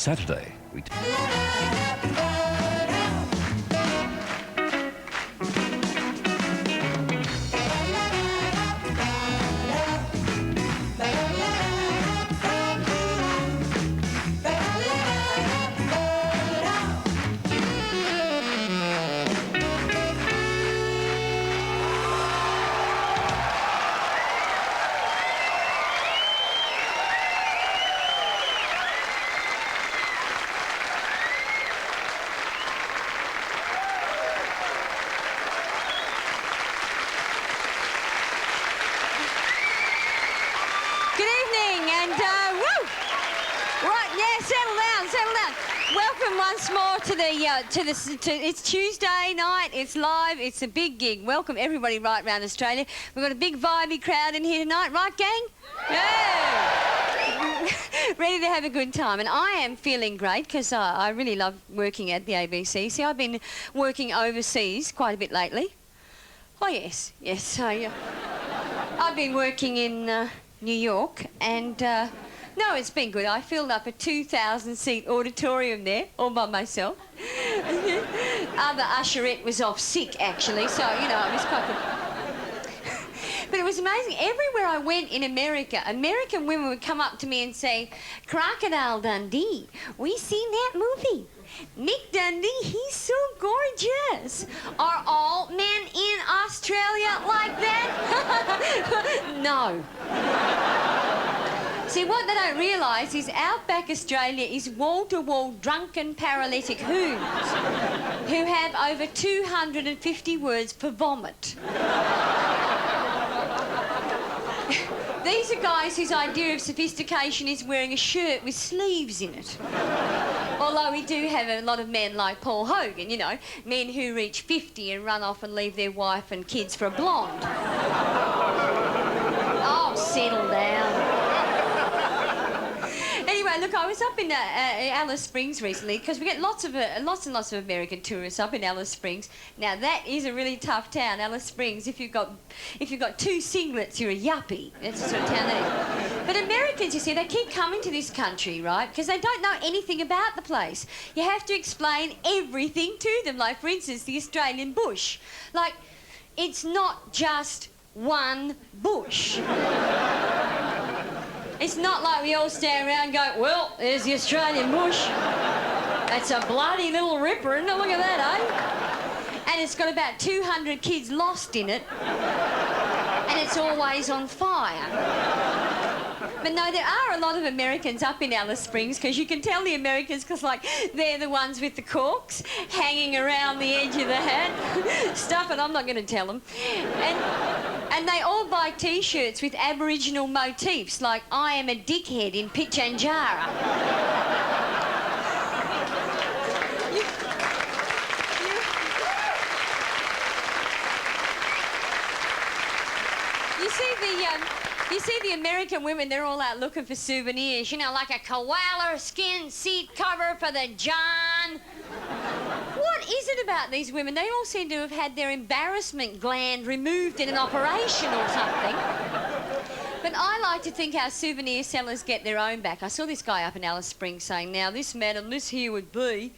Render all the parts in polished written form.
Saturday. Once more to it's Tuesday night, it's live, it's a big gig. Welcome everybody right around Australia. We've got a big vibey crowd in here tonight, right gang? Yeah! Ready to have a good time. And I am feeling great because I really love working at the ABC. See, I've been working overseas quite a bit lately. Oh yes, yes. So I've been working in New York and no, it's been good. I filled up a 2,000-seat auditorium there, all by myself. Other usherette was off sick, actually, so, you know, it was quite good. But it was amazing. Everywhere I went in America, American women would come up to me and say, "Crocodile Dundee, we seen that movie. Mick Dundee, he's so gorgeous. Are all men in Australia like that?" No. See, what they don't realise is outback Australia is wall-to-wall drunken paralytic hoons who have over 250 words for vomit. These are guys whose idea of sophistication is wearing a shirt with sleeves in it. Although we do have a lot of men like Paul Hogan, you know, men who reach 50 and run off and leave their wife and kids for a blonde. Oh, settle down. Anyway, look, I was up in Alice Springs recently because we get lots and lots of American tourists up in Alice Springs. Now that is a really tough town, Alice Springs. If you've got two singlets, you're a yuppie. That's the sort of town that is. But Americans, you see, they keep coming to this country, right? Because they don't know anything about the place. You have to explain everything to them. Like, for instance, the Australian bush. Like, it's not just one bush. It's not like we all stand around and go, "Well, there's the Australian bush. That's a bloody little ripper, isn't it? Look at that, eh?" And it's got about 200 kids lost in it. And it's always on fire. But no, there are a lot of Americans up in Alice Springs because you can tell the Americans because, like, they're the ones with the corks hanging around the edge of the hat. Stuff it, I'm not going to tell them. And they all buy T-shirts with Aboriginal motifs, like "I am a dickhead in Pitjantjara." You see the American women, they're all out looking for souvenirs, you know, like a koala skin seat cover for the John. What is it about these women? They all seem to have had their embarrassment gland removed in an operation or something. But I like to think our souvenir sellers get their own back. I saw this guy up in Alice Springs saying, "Now this, madam, this here would be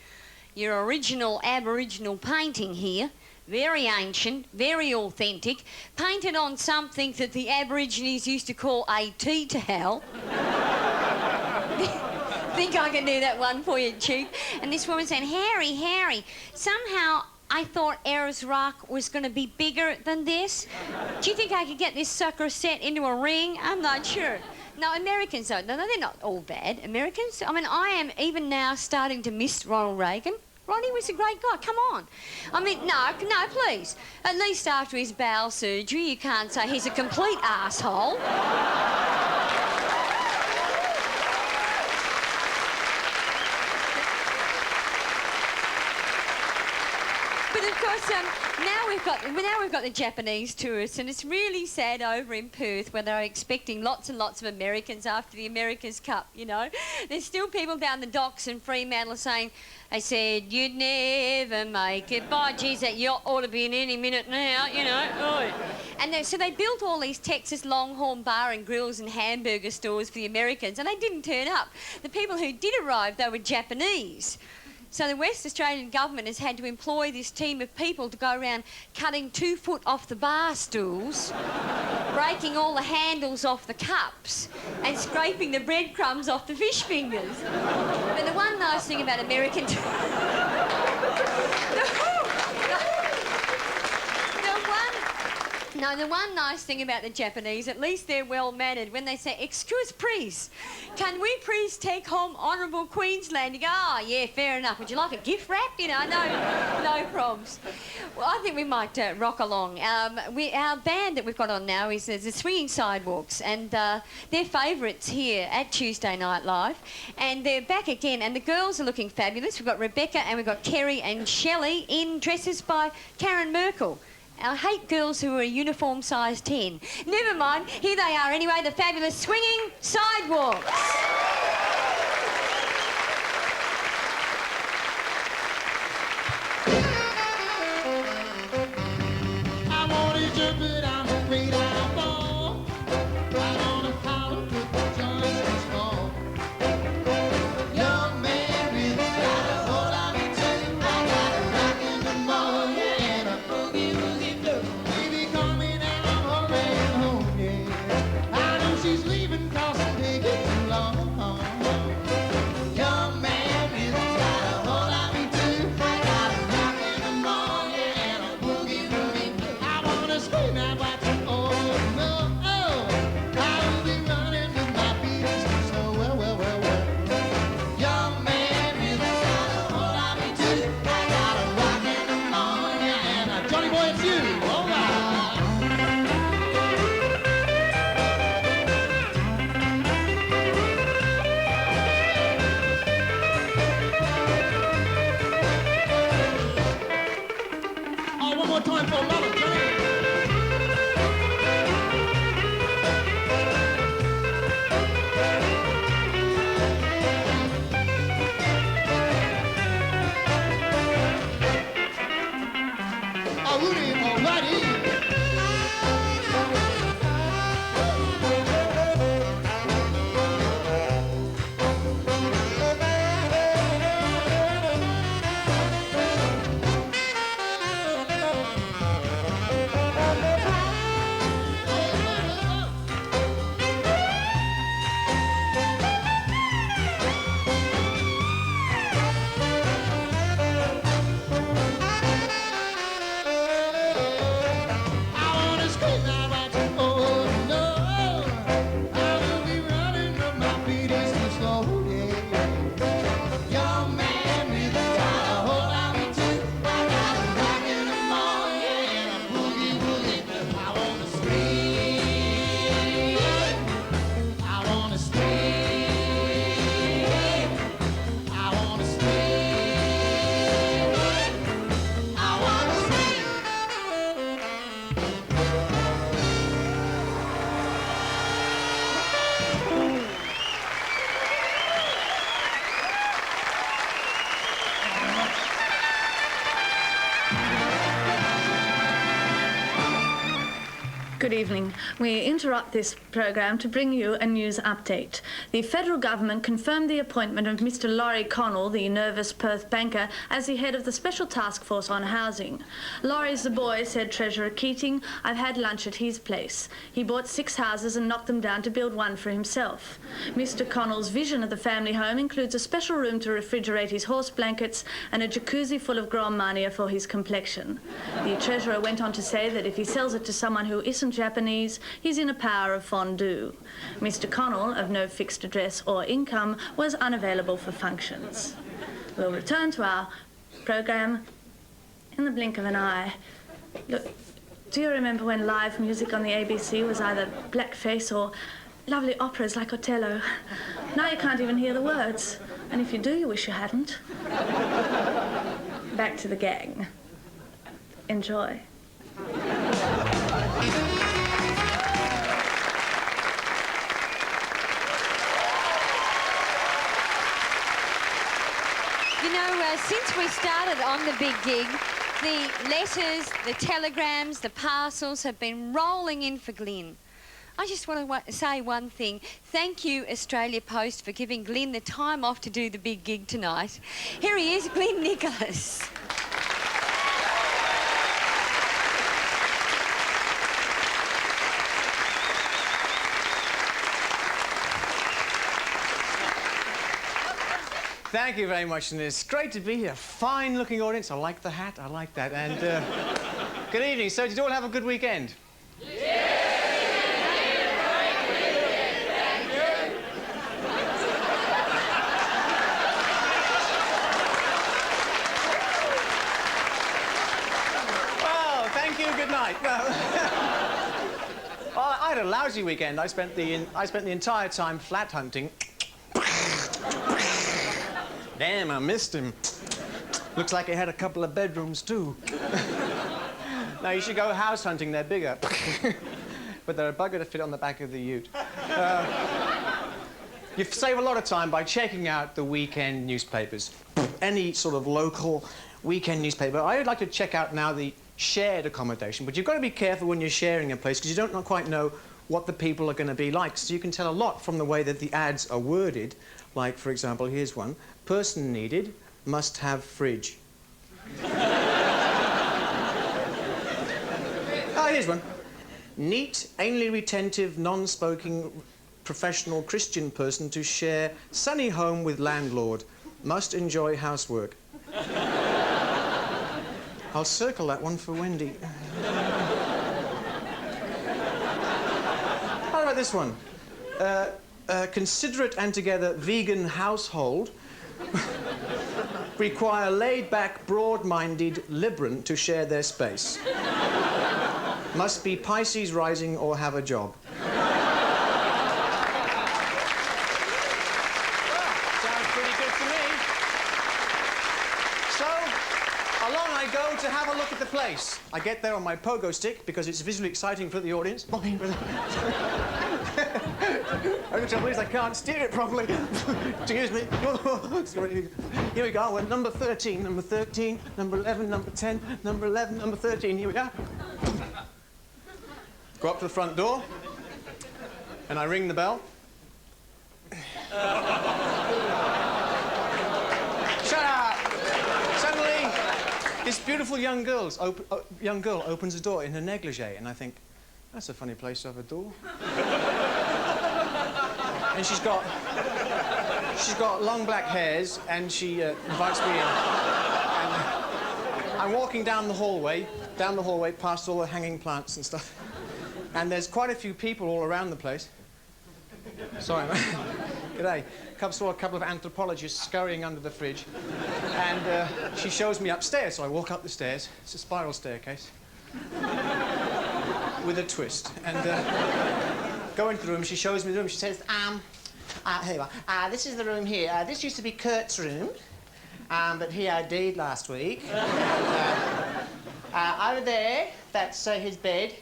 your original Aboriginal painting here. Very ancient, very authentic, painted on something that the Aborigines used to call a tea towel." Think I can do that one for you, Chief? And this woman saying, Harry, somehow I thought Ayers Rock was going to be bigger than this. Do you think I could get this sucker set into a ring? I'm not sure. No, Americans don't. No, they're not all bad. Americans, I mean, I am even now starting to miss Ronald Reagan. Ronnie was a great guy, come on. I mean, no, please. At least after his bowel surgery, you can't say he's a complete asshole. But of course, now we've got the Japanese tourists, and it's really sad over in Perth where they're expecting lots and lots of Americans after the America's Cup, you know. There's still people down the docks in Fremantle saying, they said, you'd never make it. By geez, that yacht ought to be in any minute now, you know. Oi. And so they built all these Texas Longhorn bar and grills and hamburger stores for the Americans, and they didn't turn up. The people who did arrive, they were Japanese. So the West Australian government has had to employ this team of people to go around cutting 2 foot off the bar stools, breaking all the handles off the cups, and scraping the breadcrumbs off the fish fingers. But the one nice thing about American... the one nice thing about the Japanese, at least they're well-mannered. When they say, excuse please, can we please take home Honourable Queensland? You go, oh, yeah, fair enough. Would you like a gift wrap? You know, no problems. Well, I think we might rock along. Our band that we've got on now is the Swinging Sidewalks, and they're favourites here at Tuesday Night Live, and they're back again, and the girls are looking fabulous. We've got Rebecca and we've got Kerry and Shelley in dresses by Karen Merkel. I hate girls who are a uniform size 10. Never mind, here they are anyway, the fabulous Swinging Sidewalks. I want to jump it, I'm afraid I'll fall. I want to holler, put the joints in small. Young man with a got a hold on me too. I got a rock in the morning and a boogie woogie blue. Baby coming and I'm hurrying home, yeah. I know she's leaving 'cause the day gets too long. Young man with a got a hold on me too. I got a rock in the morning and a boogie woogie blue. I wanna scream out what you oh no, oh. I will be running with my feet so well. Young man with a got a hold on me too. I got a rock in the morning and a Johnny boy, it's you, all right. Oh, one more time for Mama, Johnny. Oh, Rudy, all righty. I wanna scream out what you oh no. I will be running but my feet is too slow, yeah. Young man with a got a hold on me too. I got a rock in the morning and a boogie woogie. I wanna scream. I wanna scream. I wanna scream. I wanna scream. Good evening. We interrupt this program to bring you a news update. The federal government confirmed the appointment of Mr. Laurie Connell, the nervous Perth banker, as the head of the Special Task Force on Housing. Laurie's the boy, said Treasurer Keating. I've had lunch at his place. He bought 6 houses and knocked them down to build one for himself. Mr. Connell's vision of the family home includes a special room to refrigerate his horse blankets and a jacuzzi full of Grand Marnier for his complexion. The Treasurer went on to say that if he sells it to someone who isn't Japanese, he's in a power of fondue. Mr. Connell, of no fixed address or income, was unavailable for functions. We'll return to our program in the blink of an eye. Look, do you remember when live music on the ABC was either blackface or lovely operas like Otello? Now you can't even hear the words. And if you do, you wish you hadn't. Back to the gang. Enjoy. You know, since we started on the big gig, the letters, the telegrams, the parcels have been rolling in for Glyn. I just want to say one thing. Thank you, Australia Post, for giving Glyn the time off to do the big gig tonight. Here he is, Glyn Nicholas. Thank you very much, and it's great to be here. Fine-looking audience. I like the hat. I like that. And good evening. So, did you all have a good weekend? Well, thank you. Good night. Well, I had a lousy weekend. I spent the entire time flat hunting. Damn, I missed him. Looks like he had a couple of bedrooms, too. Now, you should go house hunting. They're bigger. But they're a bugger to fit on the back of the ute. You save a lot of time by checking out the weekend newspapers. Any sort of local weekend newspaper. I would like to check out now the shared accommodation. But you've got to be careful when you're sharing a place because you don't quite know what the people are going to be like. So you can tell a lot from the way that the ads are worded. Like, for example, here's one. Person needed, must have fridge. Here's one. Neat, anally retentive, non-smoking, professional Christian person to share sunny home with landlord. Must enjoy housework. I'll circle that one for Wendy. How about this one? Considerate and together vegan household require laid-back, broad-minded Libran to share their space. Must be Pisces rising or have a job. Sounds pretty good to me. So, along I go to have a look at the place. I get there on my pogo stick because it's visually exciting for the audience. The trouble is I can't steer it properly. Excuse me. Here we go. We're number 13, number 13, number 11, number 10, number 11, number 13. Here we are. Go up to the front door, and I ring the bell. Shut up! Suddenly, this beautiful young girl opens the door in her negligee, and I think, that's a funny place to have a door. And she's got long black hairs, and she invites me in. And I'm walking down the hallway past all the hanging plants and stuff. And there's quite a few people all around the place. Sorry, man. G'day. Saw a couple of anthropologists scurrying under the fridge. And she shows me upstairs, so I walk up the stairs. It's a spiral staircase. With a twist. And go into the room, she shows me the room. She says, here you are. This is the room here. This used to be Kurt's room, but he OD'd last week. Over there, that's his bed,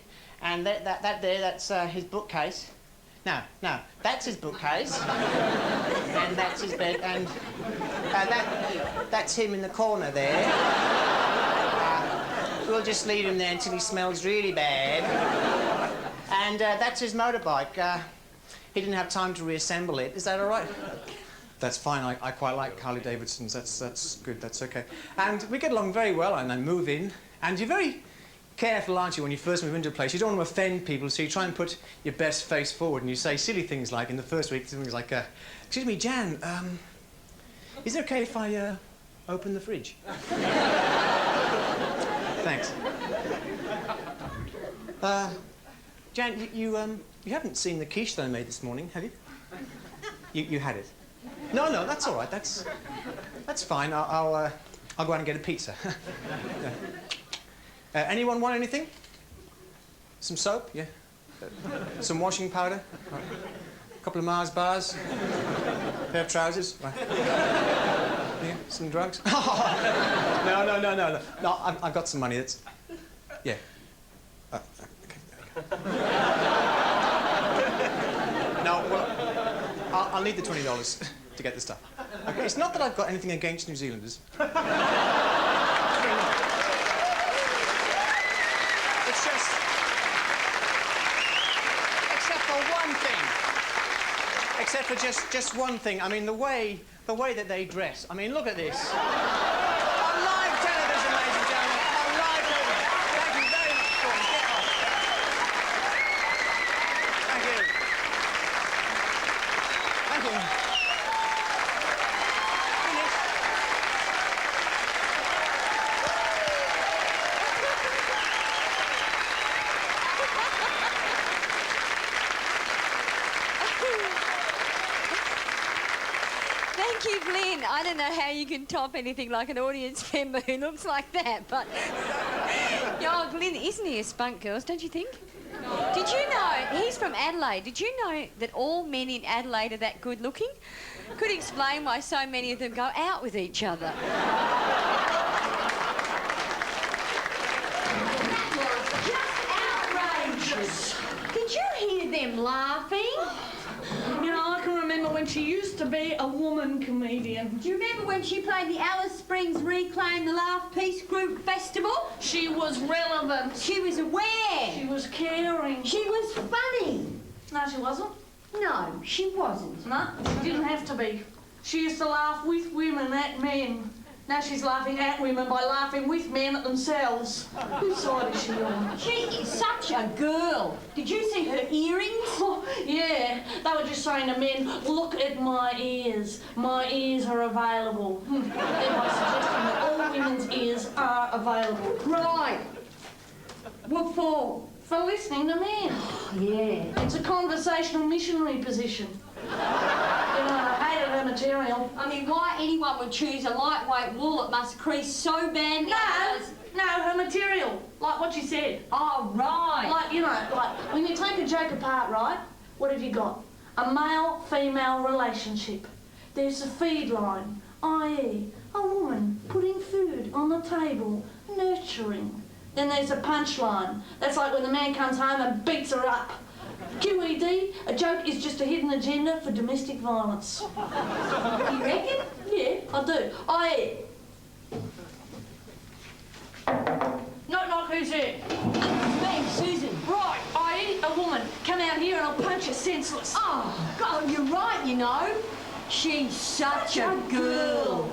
and that's his bookcase. No, that's his bookcase, and that's his bed, and that's him in the corner there. We'll just leave him there until he smells really bad. And that's his motorbike. He didn't have time to reassemble it. Is that all right? That's fine. I quite like Harley Davidsons. That's good. That's okay. And we get along very well, and I move in. And you're very careful, aren't you, when you first move into a place? You don't want to offend people, so you try and put your best face forward, and you say silly things like, in the first week, things like, excuse me, Jan, is it okay if I open the fridge? Thanks. Jan, you haven't seen the quiche that I made this morning, have you? You had it. No, that's all right. That's fine. I'll go out and get a pizza. Yeah. Anyone want anything? Some soap? Yeah. Some washing powder? Right. A couple of Mars bars? A pair of trousers? Right. Yeah. Some drugs? No. I've got some money. Yeah. Okay. No, well, I'll need the $20 to get the stuff. Okay, it's not that I've got anything against New Zealanders. It's just... Except for one thing. Except for just one thing. I mean, the way that they dress. I mean, look at this. On live television, ladies and gentlemen. On live television. Thank you very much, Paul. Get off. Thank you. Thank you. Finish. Thank you, Glenn. I don't know how you can top anything like an audience member who looks like that, but... Oh, Glenn, isn't he a spunk, girls, don't you think? Did you know... He's from Adelaide. Did you know that all men in Adelaide are that good-looking? Could explain why so many of them go out with each other. That was just outrageous. Did you hear them laughing? You know, I can remember when she used to be a woman comedian. Do you remember when she played the Alice Springs Reclaim the Laugh Peace Group Festival? She was relevant. She was aware. She was caring. She was funny. No, she wasn't. No, she wasn't. No, she didn't have to be. She used to laugh with women at men. Now she's laughing at women by laughing with men at themselves. Whose side is she on? She is such a girl. Did you see her earrings? Oh, yeah, they were just saying to men, look at my ears. My ears are available. Thereby suggesting that all women's ears are available. Right. What for? For listening to men. Yeah. It's a conversational missionary position. You know, I hated her material. I mean, why anyone would choose a lightweight wool that must crease so badly? No, her material. Like what she said. Oh, right. Like, you know, like, when you take a joke apart, right, what have you got? A male-female relationship. There's a feed line, i.e. a woman putting food on the table, nurturing. Then there's a punchline. That's like when the man comes home and beats her up. QED, a joke is just a hidden agenda for domestic violence. You reckon? Yeah, I do. I... Knock, knock, who's there? Me, Susan. Right, I.e. a woman. Come out here and I'll punch you senseless. Oh, God, you're right, you know. She's such a girl.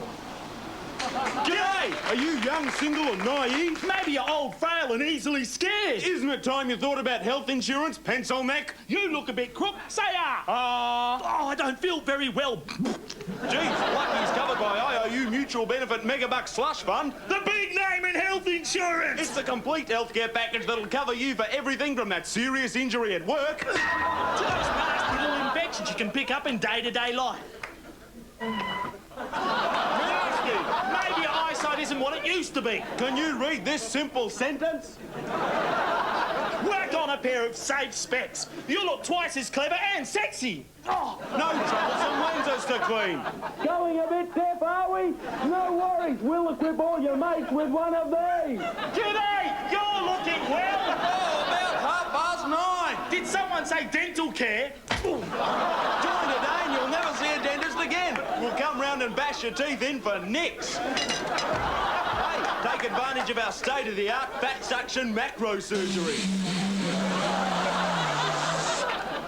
G'day! Are you young, single or naive? Maybe you're old, frail and easily scared. Isn't it time you thought about health insurance, pencil neck? You look a bit crook. Say I don't feel very well. Geez, Lucky's covered by IOU Mutual Benefit Megabucks Slush Fund. The big name in health insurance! It's the complete healthcare package that'll cover you for everything from that serious injury at work to those nasty little infections you can pick up in day-to-day life. Maybe your eyesight isn't what it used to be. Can you read this simple sentence? Work on a pair of safe specs. You look twice as clever and sexy. Oh, no troublesome lenses to clean. Going a bit deaf, are we? No worries, we'll equip all your mates with one of these. G'day, you're looking well. Oh, about 9:30. Did someone say dental care? Join today and you'll never see a dentist again. We'll come round and bash your teeth in for nicks. Hey, take advantage of our state-of-the-art fat suction macro surgery.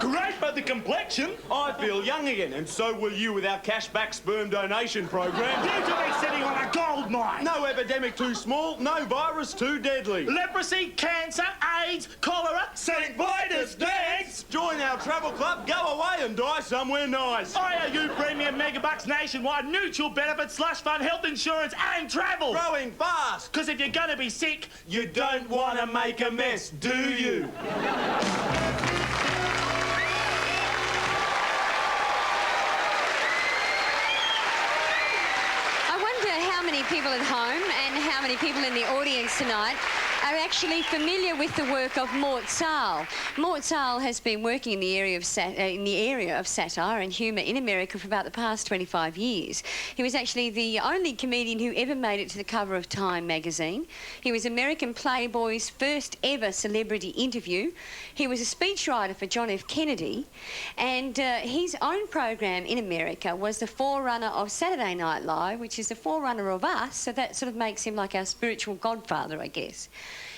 Great for the complexion. I feel young again, and so will you with our cashback sperm donation program. You could be sitting on a gold mine. No epidemic too small, no virus too deadly. Leprosy, cancer, AIDS, cholera, St. Vitus dance. Join our travel club, go away and die somewhere nice. IOU Premium Megabucks Nationwide Mutual Benefit Slush Fund Health Insurance and Travel. Growing fast. Because if you're going to be sick, you don't want to make a mess, do you? How many people at home and how many people in the audience tonight are actually familiar with the work of Mort Sahl. Mort Sahl has been working in the area of satire and humour in America for about the past 25 years. He was actually the only comedian who ever made it to the cover of Time magazine. He was American Playboy's first ever celebrity interview. He was a speechwriter for John F. Kennedy, and his own program in America was the forerunner of Saturday Night Live, which is the forerunner of us, so that sort of makes him like our spiritual godfather, I guess.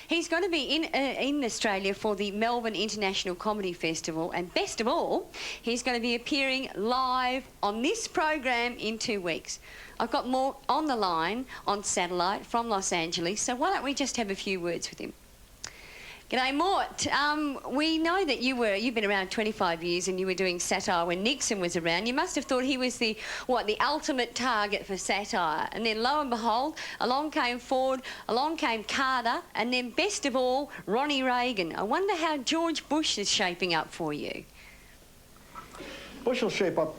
He's going to be in Australia for the Melbourne International Comedy Festival, and best of all, he's going to be appearing live on this program in 2 weeks. I've got more on the line on satellite from Los Angeles, so why don't we just have a few words with him. G'day, Mort. We know that you've been around 25 years and you were doing satire when Nixon was around. You must have thought he was the ultimate target for satire. And then lo and behold, along came Ford, along came Carter, and then best of all, Ronnie Reagan. I wonder how George Bush is shaping up for you. Bush will shape up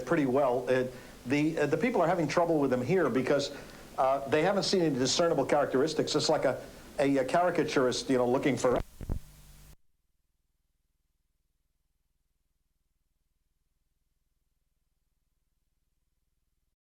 pretty well. The people are having trouble with him here because they haven't seen any discernible characteristics. It's like a caricaturist, looking for